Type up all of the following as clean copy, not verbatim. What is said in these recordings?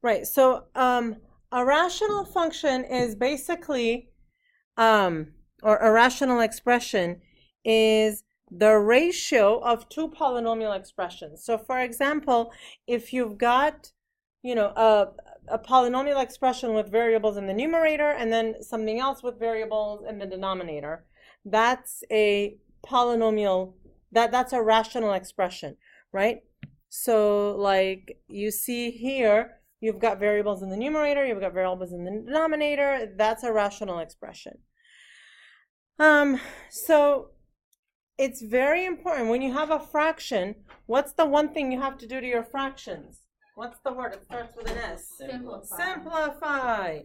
Right. So a rational function is basically, or a rational expression is the ratio of two polynomial expressions. So for example, if you've got, a polynomial expression with variables in the numerator and then something else with variables in the denominator, that's a polynomial, that's a rational expression, right? So like you see here, you've got variables in the numerator, you've got variables in the denominator, that's a rational expression. So it's very important when you have a fraction, what's the one thing you have to do to your fractions? What's the word? It starts with an S. Simplify. Simplify.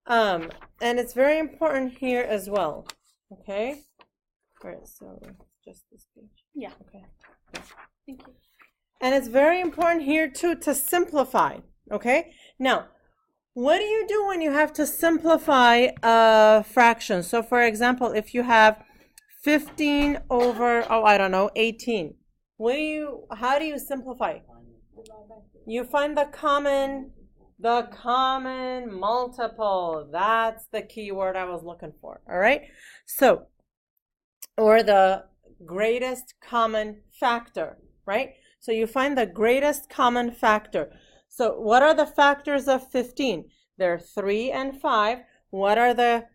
And it's very important here as well. Okay? All right, so just this page. Yeah. Okay. Thank you. And it's very important here too to simplify. Okay? Now, what do you do when you have to simplify a fraction? So for example, if you have 15 over, 18. How do you simplify? You find the common multiple. That's the key word I was looking for. All right? So, or the greatest common factor, right? So you find the greatest common factor. So what are the factors of 15? They're 3 and 5. What are the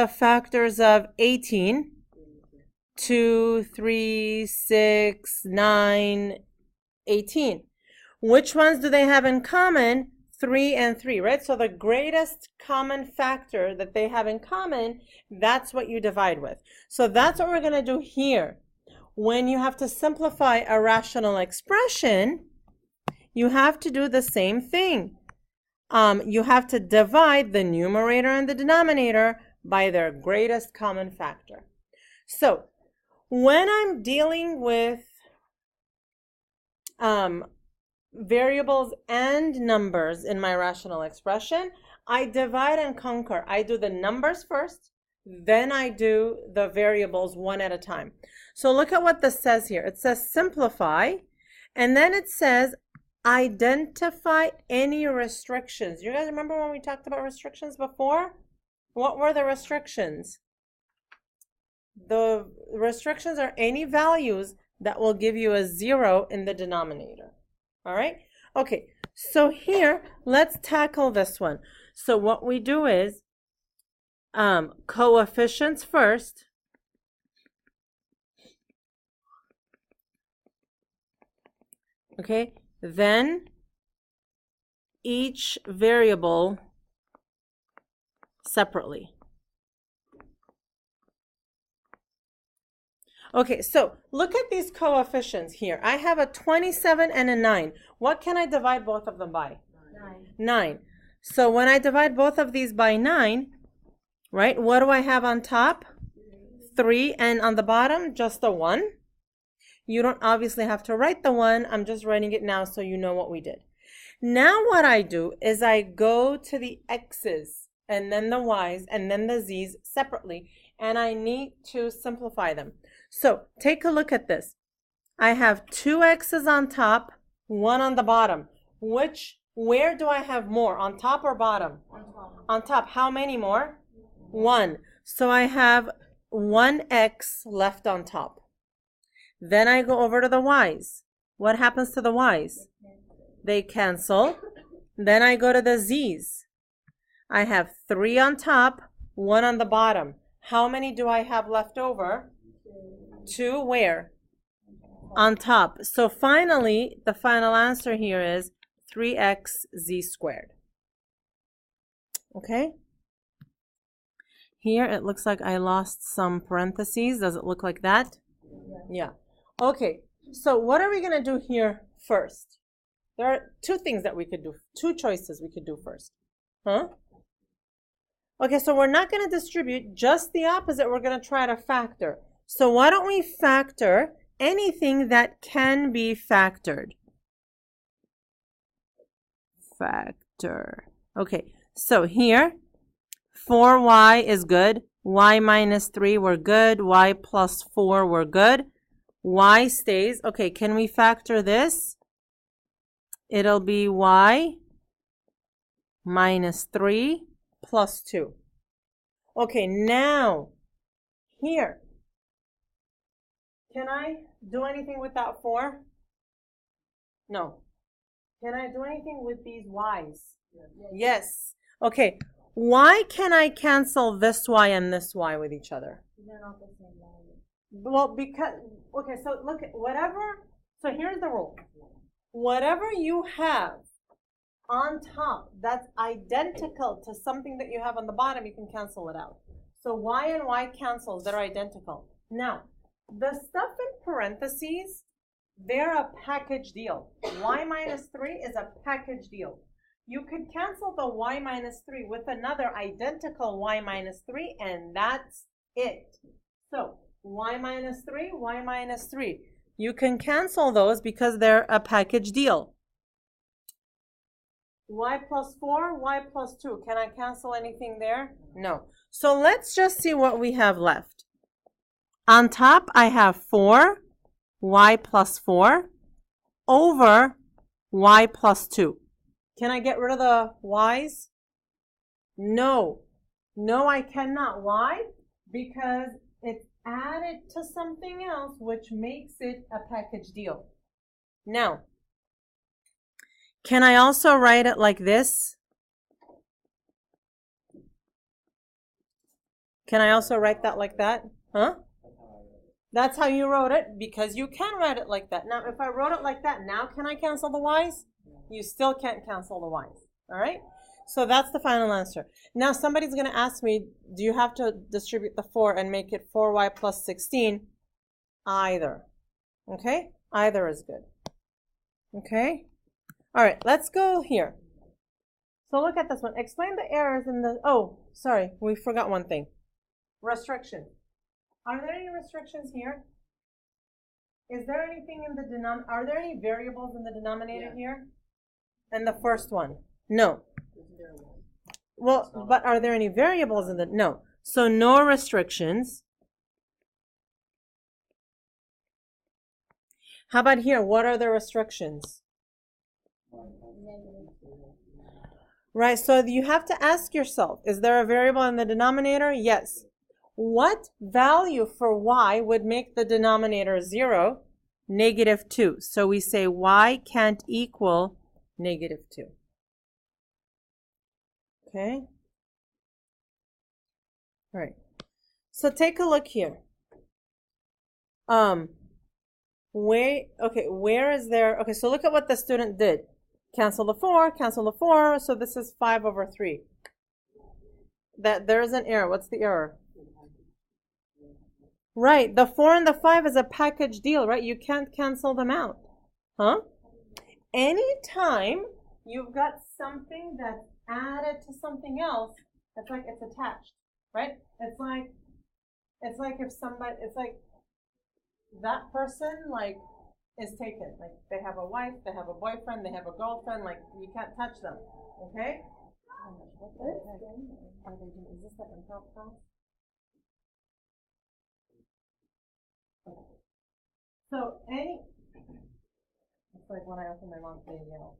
factors of 18? 2, 3, 6, 9, 18. Which ones do they have in common? 3 and 3, right? So the greatest common factor that they have in common, that's what you divide with. So that's what we're going to do here. When you have to simplify a rational expression, you have to do the same thing. You have to divide the numerator and the denominator by their greatest common factor. So when I'm dealing with variables and numbers in my rational expression, I divide and conquer. I do the numbers first, then I do the variables one at a time. So look at what this says here. It says simplify, and then it says identify any restrictions. You guys remember when we talked about restrictions before? What were the restrictions? The restrictions are any values that will give you a 0 in the denominator. All right? Okay, so here, let's tackle this one. So what we do is coefficients first. Okay, then each variable separately. Okay, so look at these coefficients here. I have a 27 and a 9. What can I divide both of them by? 9. So when I divide both of these by 9, right, what do I have on top? 3, and on the bottom, just a 1. You don't obviously have to write the 1. I'm just writing it now so you know what we did. Now what I do is I go to the x's and then the y's and then the z's separately, and I need to simplify them. So take a look at this. I have 2 x's on top, 1 on the bottom. Where do I have more, on top or bottom? On top. On top. How many more? 1. So I have 1x left on top. Then I go over to the y's. What happens to the y's? They cancel. Then I go to the z's. I have 3 on top, 1 on the bottom. How many do I have left over? 2 where? On top. So finally, the final answer here is 3x z squared. Okay? Here it looks like I lost some parentheses. Does it look like that? Yeah. Okay. So what are we going to do here first? There are 2 things that we could do. 2 choices we could do first. Huh? Okay, so we're not going to distribute, just the opposite. We're going to try to factor. So why don't we factor anything that can be factored? Factor. Okay, so here, 4y is good. Y minus 3, we're good. Y plus 4, we're good. Y stays. Okay, can we factor this? It'll be y minus 3 plus 2. Okay, now here, can I do anything with that 4? No. Can I do anything with these y's? Yes. Okay, why can I cancel this y and this y with each other? They're not the same value. Well, because, okay, so look at whatever, so here's the rule. Whatever you have on top that's identical to something that you have on the bottom, you can cancel it out. So y and y cancels, they're identical. Now, the stuff in parentheses, they're a package deal. Y minus 3 is a package deal. You could cancel the y minus 3 with another identical y minus 3, and that's it. So, y minus 3, y minus 3. You can cancel those because they're a package deal. Y plus 4, y plus 2. Can I cancel anything there? No. So let's just see what we have left. On top, I have 4, y plus 4, over y plus 2. Can I get rid of the y's? No. No, I cannot. Why? Because it's added to something else, which makes it a package deal. Now, can I also write it like this? Can I also write that like that? Huh? That's how you wrote it, because you can write it like that. Now, if I wrote it like that, now can I cancel the y's? You still can't cancel the y's. All right? So that's the final answer. Now, somebody's going to ask me, do you have to distribute the 4 and make it 4y plus 16? Either. Okay? Either is good. Okay? All right, let's go here. So look at this one. Explain the errors in the, oh, sorry, we forgot one thing. Restriction. Are there any restrictions here? Is there anything in the denominator? Are there any variables in the denominator here? And the first one? No. Well, but are there any variables in the, no. So no restrictions. How about here? What are the restrictions? Right, so you have to ask yourself, is there a variable in the denominator? Yes. What value for y would make the denominator 0? Negative 2. So we say y can't equal negative 2. Okay? All right. So take a look here. Where is there? Okay, so look at what the student did. Cancel the 4, cancel the 4, so this is 5 over 3. That there's an error. What's the error? Right, the 4 and the 5 is a package deal, right? You can't cancel them out. Huh? Anytime you've got something that's added to something else, it's like it's attached, right? It's like if somebody, it's like that person, like, is taken. Like, they have a wife, they have a boyfriend, they have a girlfriend, like, you can't touch them, okay? What the heck are they doing? Is this the improv class? Okay. So, it's like when I open my mouth, they yell.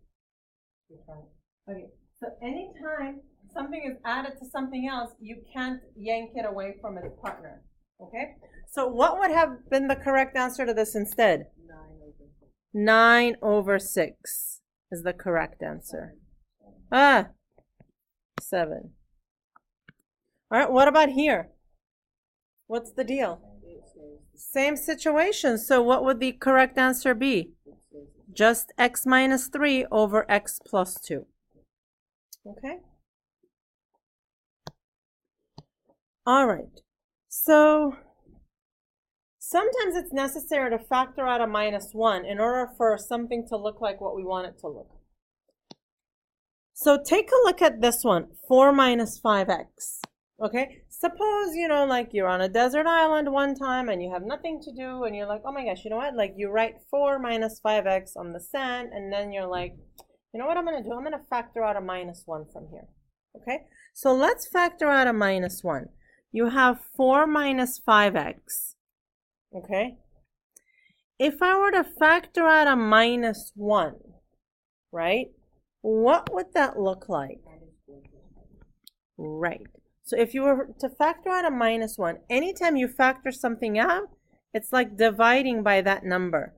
Okay, so anytime something is added to something else, you can't yank it away from its partner, okay? So what would have been the correct answer to this instead? 9 over 6 is the correct answer. 7. All right, what about here? What's the deal? Same situation. So what would the correct answer be? Just x minus 3 over x plus 2. Okay? All right. So sometimes it's necessary to factor out a minus 1 in order for something to look like what we want it to look. So take a look at this one, 4 minus 5x. Okay, suppose, you know, like you're on a desert island one time and you have nothing to do and you're like, oh my gosh, you know what? Like you write 4 minus 5x on the sand and then you're like, you know what I'm going to do? I'm going to factor out a minus 1 from here. Okay, so let's factor out a minus 1. You have 4 minus 5x. Okay, if I were to factor out a minus 1, right, what would that look like? Right. So if you were to factor out a minus 1, anytime you factor something out, it's like dividing by that number.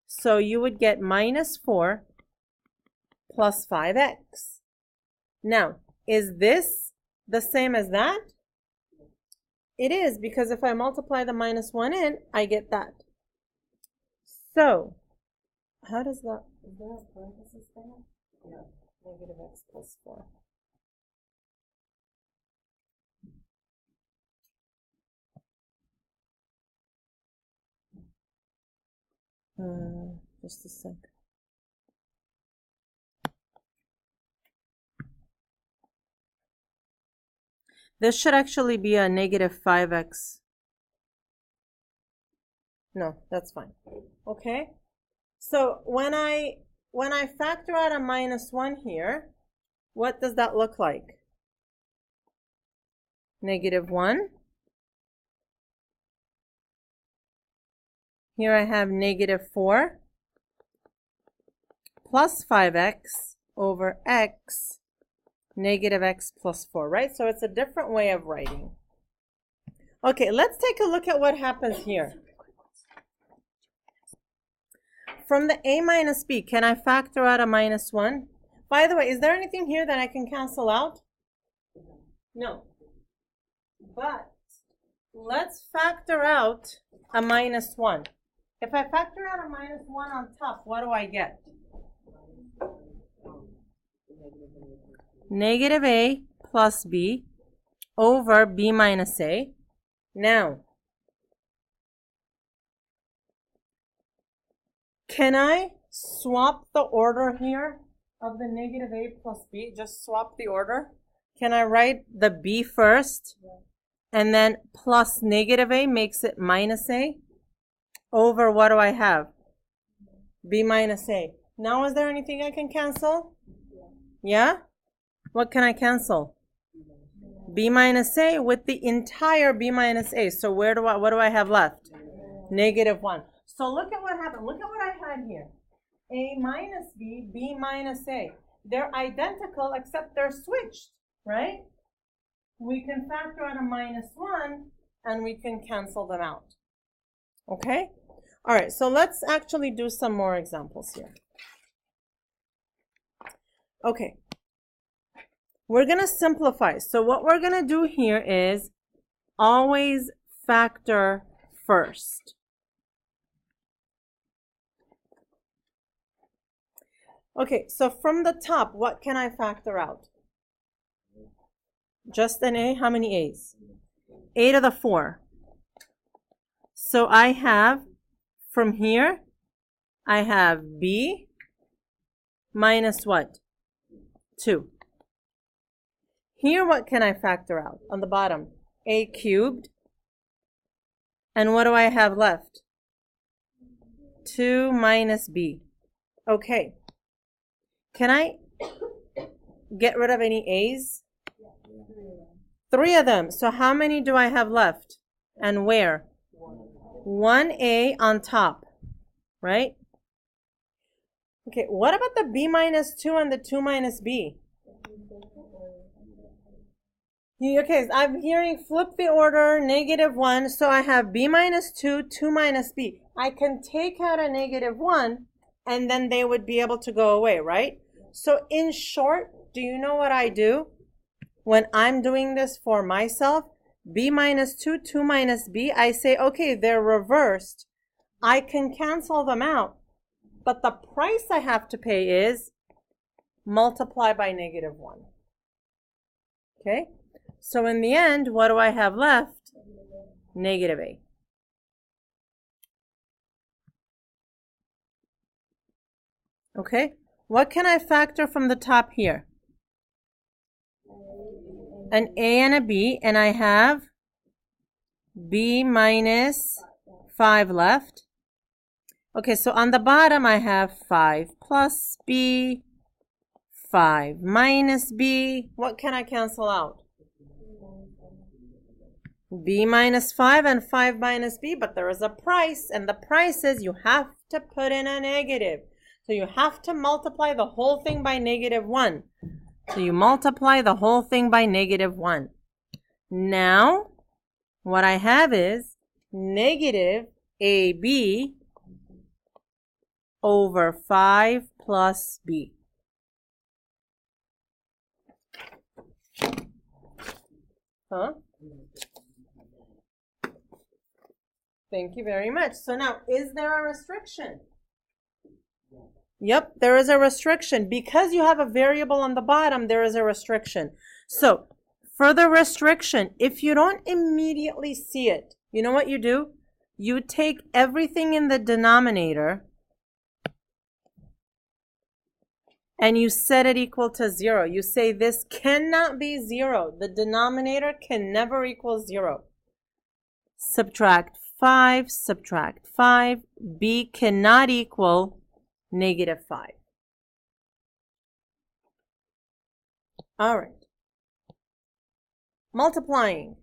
So you would get minus 4 plus 5x. Now, is this the same as that? It is, because if I multiply the minus 1 in, I get that. So, how does that, is there a parenthesis there? Yeah, negative x plus 4. Just a sec. This should actually be a negative 5x. No, that's fine. Okay. So when I factor out a minus 1 here, what does that look like? Negative 1. Here I have negative 4 plus 5x over x, negative x plus 4, right? So it's a different way of writing. Okay, let's take a look at what happens here. From the a minus b, can I factor out a minus 1? By the way, is there anything here that I can cancel out? No. But let's factor out a minus 1. If I factor out a minus 1 on top, what do I get? Negative a plus b over b minus a. Now, can I swap the order here of the negative a plus b? Just swap the order. Can I write the b first? And then plus negative a makes it minus a. Over what do I have? B minus a. Now, is there anything I can cancel? Yeah? What can I cancel? B minus a with the entire b minus a. So what do I have left? Negative 1. So look at what happened. Look at what I had here. A minus b, b minus a. They're identical except they're switched, right? We can factor out a minus 1 and we can cancel them out. Okay? All right, so let's actually do some more examples here. Okay. We're going to simplify. So what we're going to do here is always factor first. Okay, so from the top, what can I factor out? Just an a. How many a's? A to the 4. So I have, from here, I have b minus what? 2. Here, what can I factor out? On the bottom, a cubed. And what do I have left? 2 minus b. Okay. Can I get rid of any a's? 3 of them. So how many do I have left? And where? 1a on top, right? Okay, what about the b minus 2 and the 2 minus b? Okay, I'm hearing flip the order, negative 1. So I have b minus 2, 2 minus b. I can take out a negative 1, and then they would be able to go away, right? So in short, do you know what I do? When I'm doing this for myself, b minus 2, 2 minus b, I say, okay, they're reversed. I can cancel them out. But the price I have to pay is multiply by negative 1. Okay? So in the end, what do I have left? Negative a. Okay? What can I factor from the top here? An a and a b, and I have b minus 5 left. Okay, so on the bottom I have 5 plus b, 5 minus b. What can I cancel out? B minus 5 and 5 minus b, but there is a price, and the price is you have to put in a negative. So you have to multiply the whole thing by negative 1. So you multiply the whole thing by -1. Now, what I have is negative AB over 5 plus B. Huh? Thank you very much. So now, is there a restriction? Yep, there is a restriction. Because you have a variable on the bottom, there is a restriction. So, for the restriction, if you don't immediately see it, you know what you do? You take everything in the denominator and you set it equal to 0. You say this cannot be 0. The denominator can never equal 0. Subtract 5, subtract 5. B cannot equal -5. All right. Multiplying.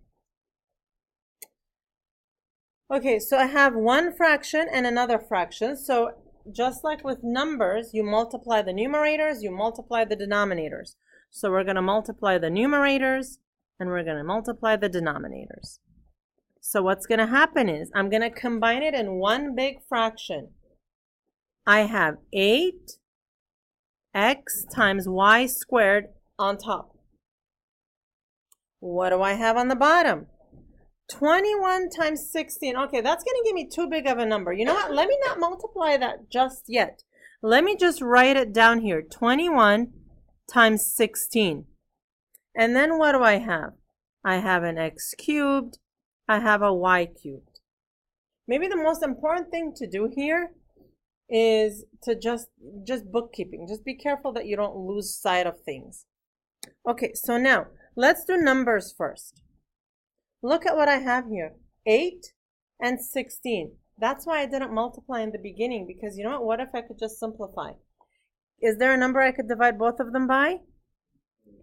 Okay, so I have one fraction and another fraction. So just like with numbers, you multiply the numerators, you multiply the denominators. So we're going to multiply the numerators and we're going to multiply the denominators. So what's going to happen is I'm going to combine it in one big fraction. I have 8x times y squared on top. What do I have on the bottom? 21 times 16. Okay, that's going to give me too big of a number. You know what? Let me not multiply that just yet. Let me just write it down here. 21 times 16. And then what do I have? I have an x cubed. I have a y cubed. Maybe the most important thing to do here is to just bookkeeping. Just be careful that you don't lose sight of things. Okay, so now let's do numbers first. Look at what I have here. 8 and 16. That's why I didn't multiply in the beginning, because you know what? What if I could just simplify? Is there a number I could divide both of them by?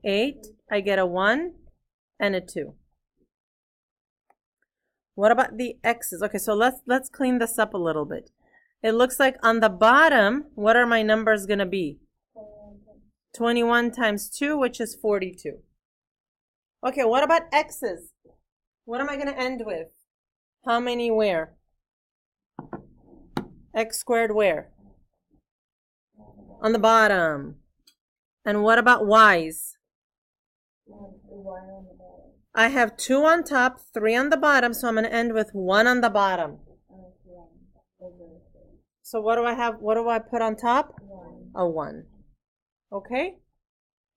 8. I get a 1 and a 2. What about the x's? Okay, so let's clean this up a little bit. It looks like on the bottom, what are my numbers going to be? 21 times 2, which is 42. Okay, what about x's? What am I going to end with? How many where? X squared where? On the bottom. And what about y's? I have 2 on top, 3 on the bottom, so I'm going to end with 1 on the bottom. So what do I have? What do I put on top? 1. A 1. Okay?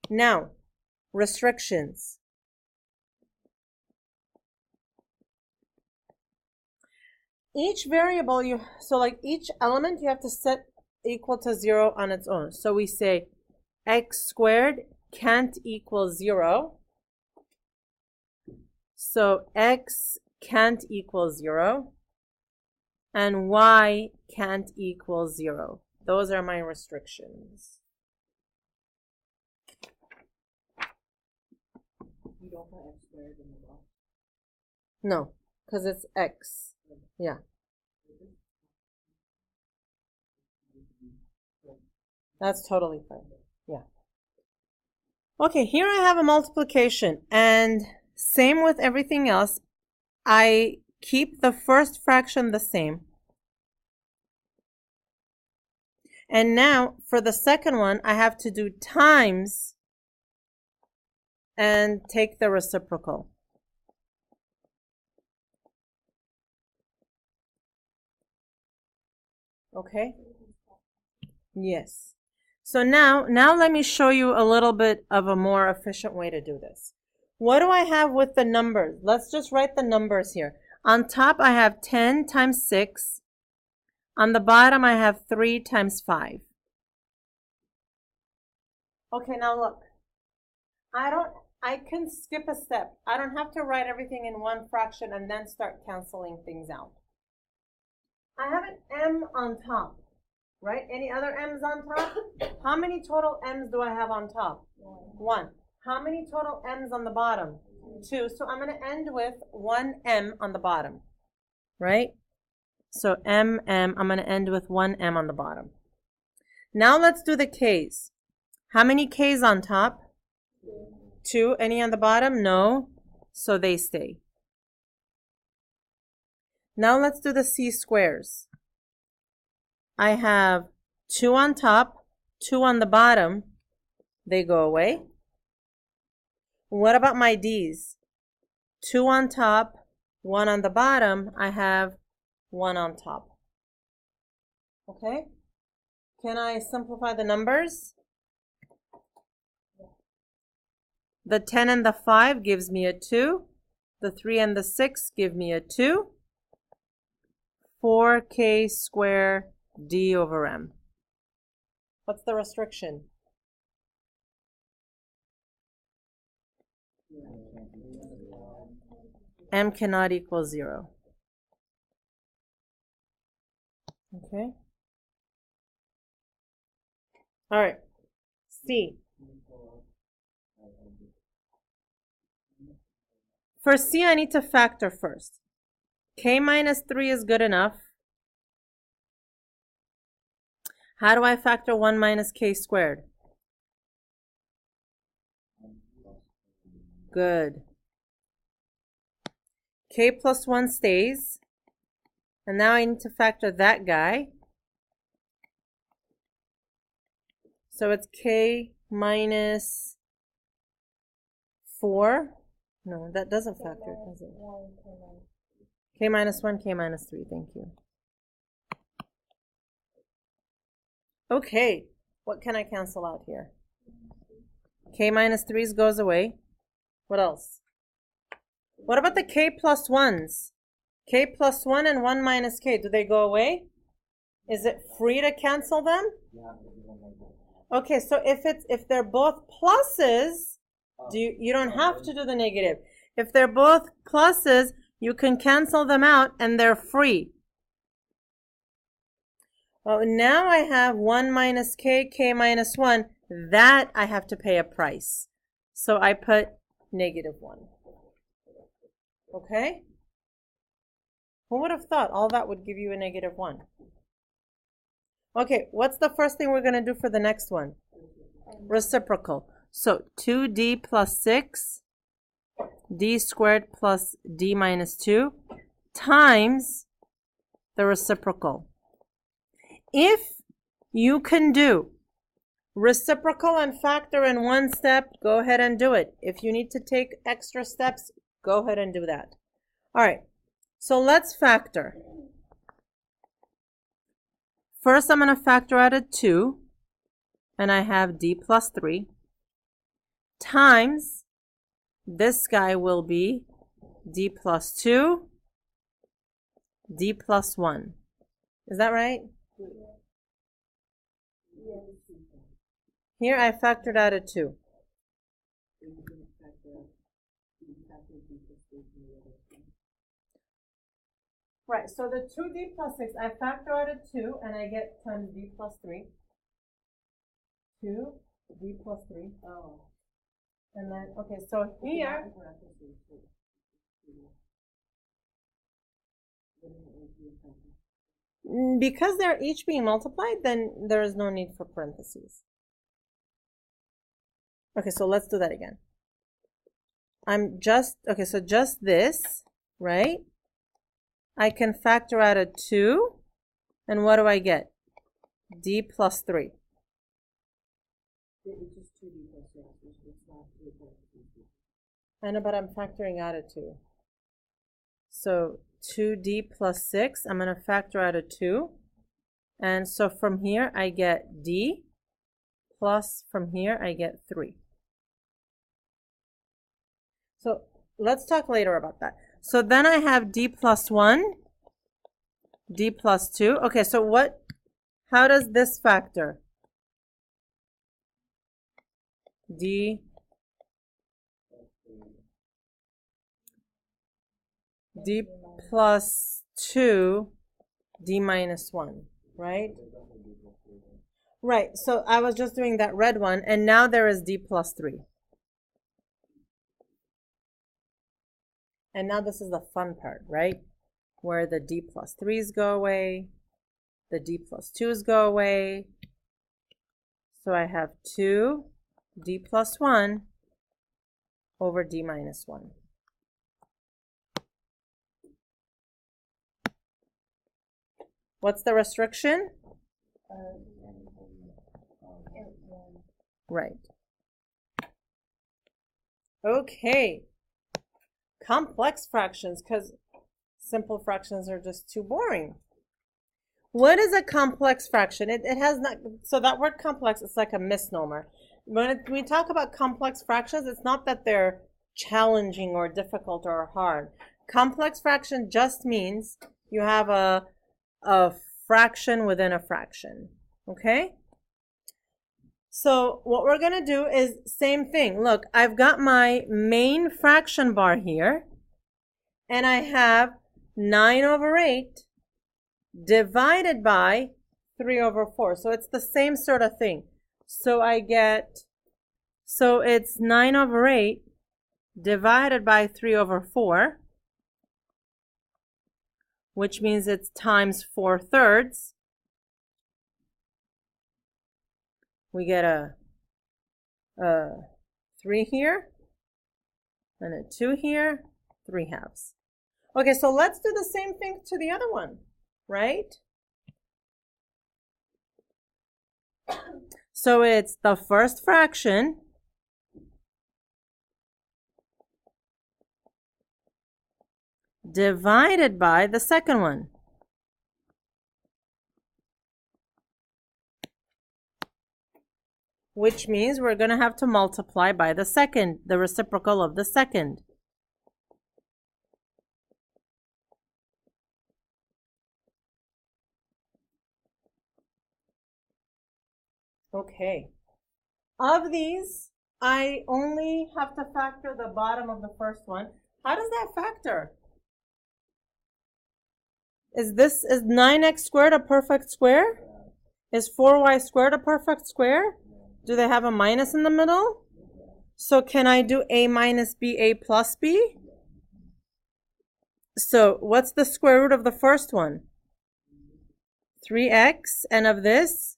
Now, restrictions. Each variable, each element you have to set equal to 0 on its own. So we say x squared can't equal 0. So x can't equal 0. And y can't equal 0. Those are my restrictions. You don't put x squared in the box? No, because it's x. Yeah. That's totally fine. Yeah. Okay, here I have a multiplication, and same with everything else. I keep the first fraction the same. And now for the second one, I have to do times and take the reciprocal. Okay? Yes. So now let me show you a little bit of a more efficient way to do this. What do I have with the numbers? Let's just write the numbers here. On top, I have 10 times 6. On the bottom, I have 3 times 5. Okay, now look. I can skip a step. I don't have to write everything in one fraction and then start canceling things out. I have an m on top, right? Any other m's on top? How many total m's do I have on top? 1. How many total m's on the bottom? 2. So I'm going to end with 1 m on the bottom, right? So I'm going to end with 1 m on the bottom. Now let's do the k's. How many k's on top? 2. Any on the bottom? No. So they stay. Now let's do the c squares. I have 2 on top, 2 on the bottom. They go away. What about my d's? 2 on top, 1 on the bottom. I have 1 on top. Okay? Can I simplify the numbers? The 10 and the 5 gives me a 2. The 3 and the 6 give me a 2. 4k squared d over m. What's the restriction? M cannot equal 0. Okay. All right. C. For C, I need to factor first. K minus 3 is good enough. How do I factor 1 minus k squared? Good. K plus 1 stays. And now I need to factor that guy. So it's k minus 4. No, that doesn't factor, does it? K minus 1, k minus 3. Thank you. Okay, what can I cancel out here? K minus 3's goes away. What else? What about the k plus 1's? K plus 1 and 1 minus k, do they go away? Is it free to cancel them? Okay, so if they're both pluses, you don't have to do the negative. If they're both pluses, you can cancel them out and they're free. Well, now I have 1 minus k, k minus 1. That I have to pay a price. So I put negative 1. Okay? Who would have thought all that would give you a negative 1? Okay, what's the first thing we're going to do for the next one? Reciprocal. So 2d plus 6, d squared plus d minus 2 times the reciprocal. If you can do reciprocal and factor in one step, go ahead and do it. If you need to take extra steps, go ahead and do that. All right, so let's factor. First, I'm going to factor out a 2, and I have d plus 3, times this guy will be d plus 2, d plus 1. Is that right? Here I factored out a 2. Right, so the 2d plus 6, I factor out a 2 and I get times d plus 3. 2d plus 3. Oh. And then, okay, so here, because they're each being multiplied, then there is no need for parentheses. Okay, so let's do that again. Okay, so just this, right? I can factor out a 2, and what do I get? D plus 3. I know, but I'm factoring out a 2. So 2d plus 6, I'm going to factor out a 2. And so from here, I get d, plus from here, I get 3. So let's talk later about that. So then I have d plus 1, d plus 2. Okay, so how does this factor? D plus 2, d minus 1, right? Right, so I was just doing that red one, and now there is d plus 3. And now this is the fun part, right? Where the d plus 3's go away, the d plus 2's go away. So I have 2, d plus 1, over d minus 1. What's the restriction? Right. Okay. Complex fractions, because simple fractions are just too boring. What is a complex fraction? It has not, so that word complex is like a misnomer. When we talk about complex fractions, it's not that they're challenging or difficult or hard. Complex fraction just means you have a fraction within a fraction, okay? So what we're going to do is same thing. Look, I've got my main fraction bar here, and I have 9 over 8 divided by 3 over 4. So it's the same sort of thing. So it's 9 over 8 divided by 3 over 4, which means it's times 4/3. We get a 3 here, and a 2 here, 3 halves. Okay, so let's do the same thing to the other one, right? So it's the first fraction divided by the second one. Which means we're going to have to multiply by the second, the reciprocal of the second. Okay. Of these, I only have to factor the bottom of the first one. How does that factor? Is 9x squared a perfect square? Is 4y squared a perfect square? Do they have a minus in the middle? So can I do a minus b, a plus b? So what's the square root of the first one? 3x, and of this?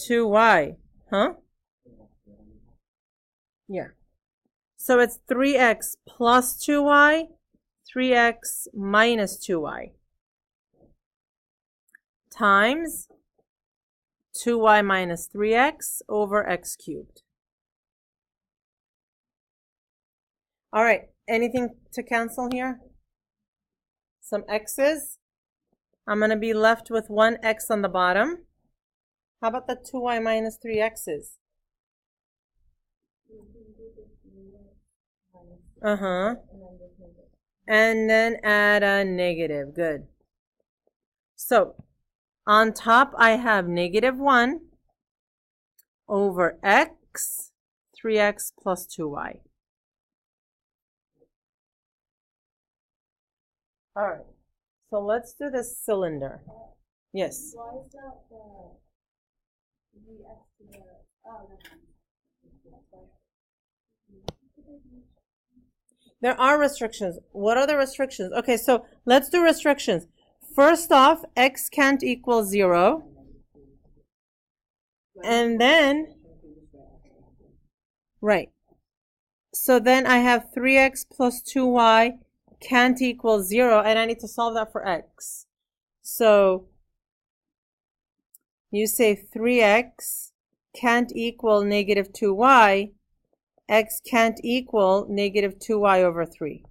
2y. Huh? Yeah. So it's 3x plus 2y, 3x minus 2y, times 2y minus 3x over x cubed. All right, anything to cancel here? Some x's. I'm going to be left with 1x on the bottom. How about the 2y minus 3x's? And then add a negative. Good. So on top, I have -1 over x, 3x plus 2y. All right. So let's do this cylinder. Yes? Why is that the x to the... Oh, There are restrictions. What are the restrictions? Okay, so let's do restrictions. First off, x can't equal 0. And then, right. So then I have 3x plus 2y can't equal 0, and I need to solve that for x. So you say 3x can't equal negative 2y. X can't equal negative 2y over 3.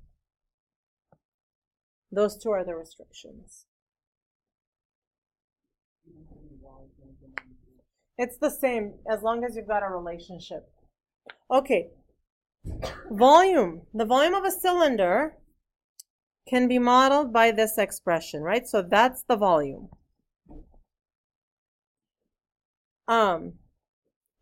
Those two are the restrictions. It's the same as long as you've got a relationship. Okay. Volume. The volume of a cylinder can be modeled by this expression, right? So that's the volume.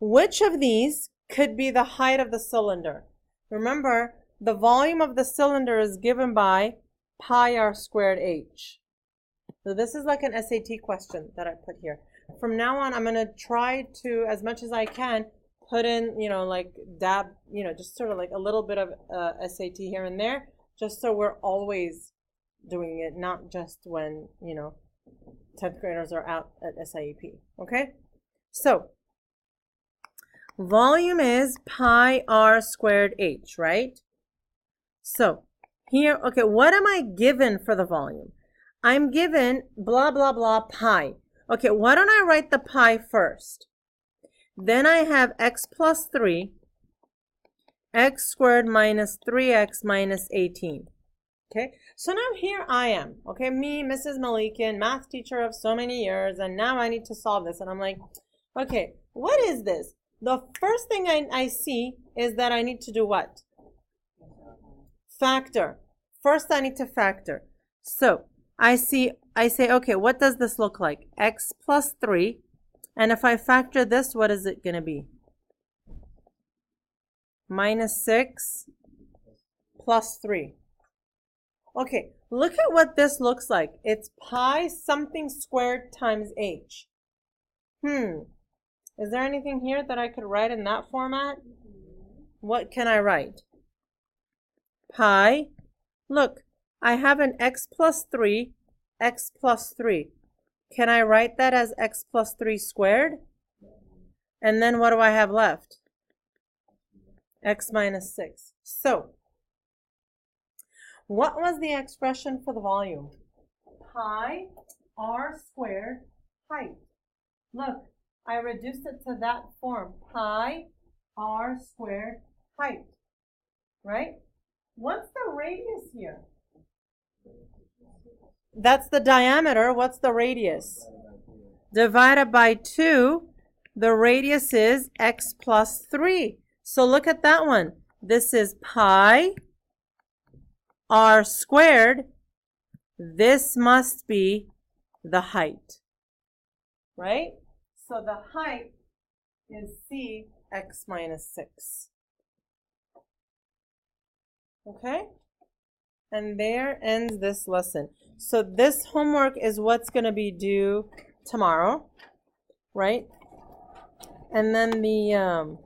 Which of these could be the height of the cylinder? Remember, the volume of the cylinder is given by pi r squared h. So this is like an SAT question that I put here. From now on, I'm going to try to, as much as I can, put in, like just sort of like a little bit of SAT here and there, just so we're always doing it, not just when, 10th graders are out at SIEP. Okay? So, Volume is pi r squared h, right? So here, okay, what am I given for the volume? I'm given blah, blah, blah pi. Okay, why don't I write the pi first? Then I have x plus 3, x squared minus 3x minus 18. Okay, so now here I am, okay, me, Mrs. Malikian, math teacher of so many years, and now I need to solve this. And I'm like, okay, what is this? The first thing I see is that I need to do what? Factor. First I need to factor. So I say, okay, what does this look like? X plus 3. And if I factor this, what is it going to be? Minus 6 plus 3. Okay, look at what this looks like. It's pi something squared times h. Is there anything here that I could write in that format? What can I write? Pi. Look, I have an x plus 3, x plus 3. Can I write that as x plus 3 squared? And then what do I have left? X minus 6. So, what was the expression for the volume? Pi r squared height. Look, I reduced it to that form. Pi r squared height. Right? What's the radius here? That's the diameter. What's the radius? Divided by 2. The radius is x plus 3. So look at that one. This is pi r squared. This must be the height. Right? So the height is c x minus 6. Okay? And there ends this lesson. So this homework is what's going to be due tomorrow, right? And then the